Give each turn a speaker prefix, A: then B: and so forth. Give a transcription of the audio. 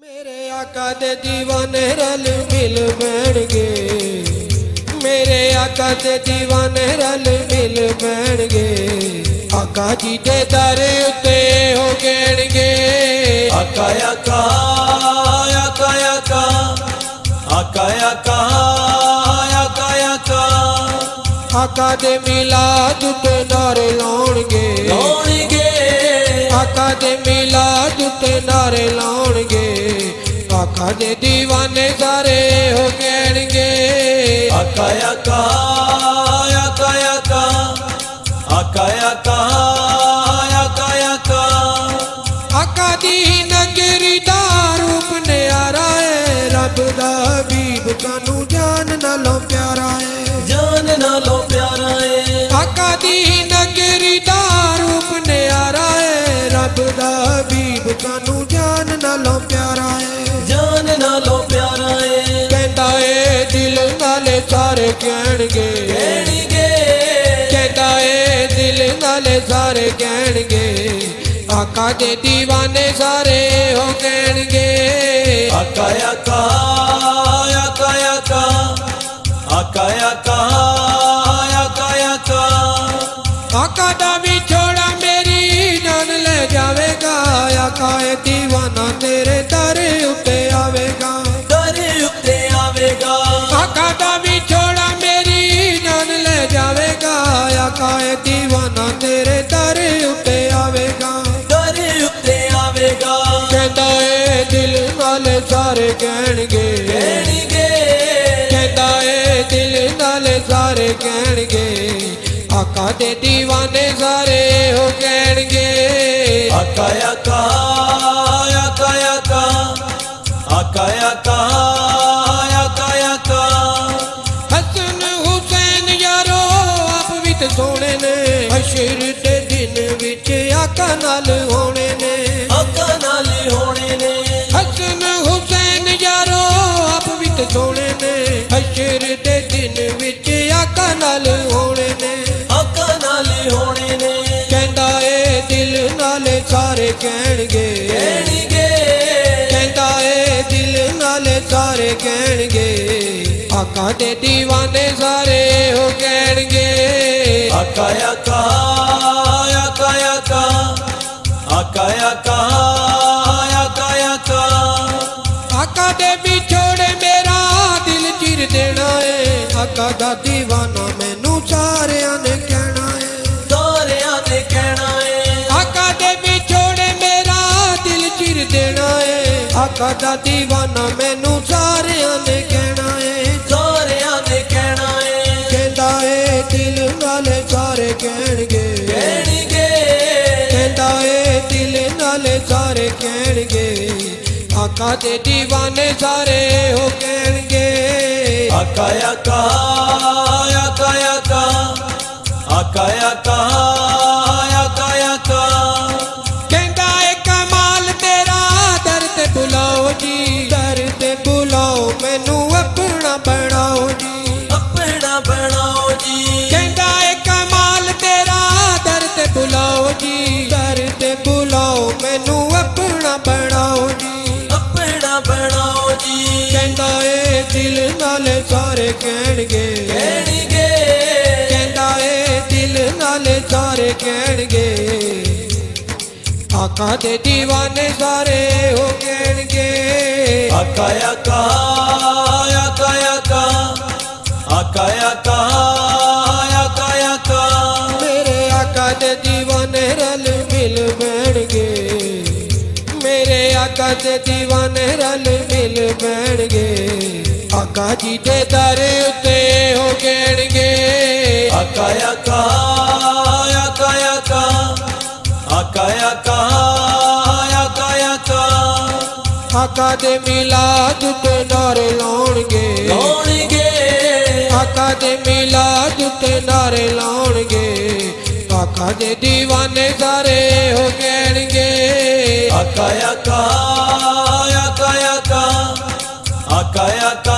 A: मेरे आका दे दीवाने रल मिल बैणगे, मेरे आका दे दीवाने रल मिल बैणगे, आका जी दे दर उत्ते हो गैणगे।
B: आका आका आका आका आका आका आका आका
A: आका दे मिलाद ते नारे लाउणगे, आका दे मिलाद ते नारे लाउणगे, आका दे दीवाने सारे हो गैणगे।
B: आका आका आका आका आका आका आका आका
A: आका दी नगरी दा रूप न्यारा है, रब दा हबीब कानू जान नालों प्यारा है,
B: जान नालों प्यारा है।
A: आका दी नगरी दा रूप न्यारा है, रब दा हबीब कानू जान नालों प्यारा है,
B: जान नालों प्यारा है।
A: कहंदा ए दिल नाले सारे कहणगे, कहंदा ए दिल नाले सारे कहणगे, आका दे दीवाने सारे हो कहणगे।
B: आका आका आका आका आका आका आका आका
A: आका दा विछोड़ा मेरी जान ले जावेगा, आका ए दीवाना तेरे दर उत्ते आवेगा,
B: दर उत्ते आवेगा।
A: आका दा विछोड़ा मेरी जान ले जावेगा, आका ए दीवाना तेरे दर उत्ते आवेगा,
B: दर उत्ते आवेगा।
A: कहंदा ए दिल नाले सारे कहणगे, कहंदा ए दिल नाले सारे कहणगे, आका दे दीवाने सारे हो कहणगे।
B: आका आका आका आका आका आका आका आका
A: हसन हुसैन यारो आप भी ते सोने ने, हशर दे दिन विच आका नाल होने ने,
B: आका नाल होने ने।
A: हसन हुसैन यारो आप भी ते सोने ने, हशर दे दिन विच आका नाल होने ने,
B: आका नाल होने ने।
A: कहंदा ए दिल नाले सारे कहणगे, कहंदा ए दिल नाले सारे कहणगे, आका दे दीवाने सारे हो कहणगे।
B: आका आका आका आका आका आका आका आका
A: आका दे विछोड़े मेरा दिल चिर देना है, आका दा दीवाना मैनू सारियां ने कहना है,
B: सारियां ने कहना है।
A: आका दे विछोड़े मेरा दिल चिर देना है, आका दा दीवाना मैनू सारियां ने कहना है,
B: सारियां ने कहना है।
A: कहंदा ए दिल नाले सारे कहणगे, कहंदा ए दिल नाले सारे कहणगे, आका दे दीवाने सारे हो कहणगे।
B: आका आका आका आका आका आका आका आका
A: कहंदा ए कमाल तेरा दर ते बुलाओ जी, दर ते बुलाओ मैनू अपना बनाओ जी,
B: अपना बनाओ जी।
A: कहंदा ए कमाल तेरा दर ते बुलाओ जी, दर ते बुलाओ मैनू अपना बनाओ जी,
B: अपना बनाओ जी।
A: कहंदा ए दिल नाले सारे कहणगे, कहंदा ए दिल नाले सारे कहणगे, आका दे दीवाने सारे हो कहणगे।
B: आका आका आका आका आका आका आका आका
A: मेरे आका दे दीवाने रल मिल बैणगे, मेरे आका दे दीवाने रल मिल बैणगे, आका जी दे दर उत्ते हो गैणगे।
B: आका आका आका आका आका आका आका आका
A: आका दे मिलाद ते नारे लाउणगे, आका दे मिलाद ते नारे लाउणगे, आका दे दीवाने सारे हो गैणगे।
B: आका आका आका आका आका आका